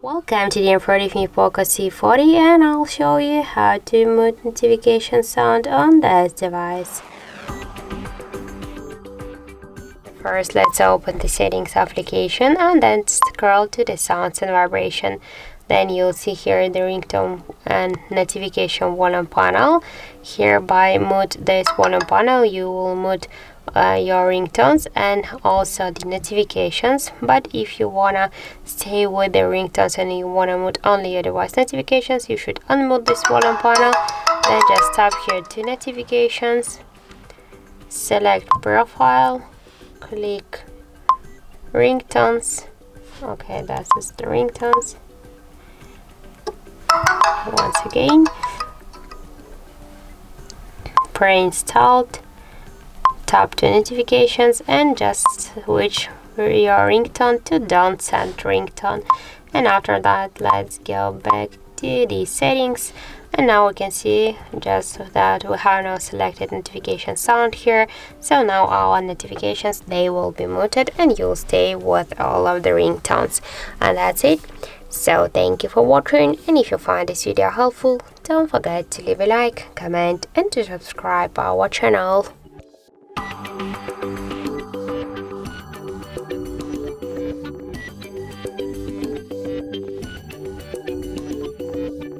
Welcome to the info with me POCO C40, and I'll show you how to mute notification sound on this device. First, let's open the settings application and then scroll to the sounds and vibration. Then you'll see here the ringtone and notification volume panel. Here, by mute this volume panel, you will mute your ringtones and also the notifications. But if you wanna stay with the ringtones and you wanna mute only your device notifications, you should unmute this volume panel. Then just tap here to notifications, select profile, click ringtones. Okay, that's just the ringtones. Once again, pre-installed, tap to notifications and just switch your ringtone to don't send ringtone. And after that, let's go back to the settings, and now we can see just that we have now selected notification sound here. So now our notifications, they will be muted and you'll stay with all of the ringtones. And that's it. So thank you for watching, and if you find this video helpful, don't forget to leave a like, comment and to subscribe our channel.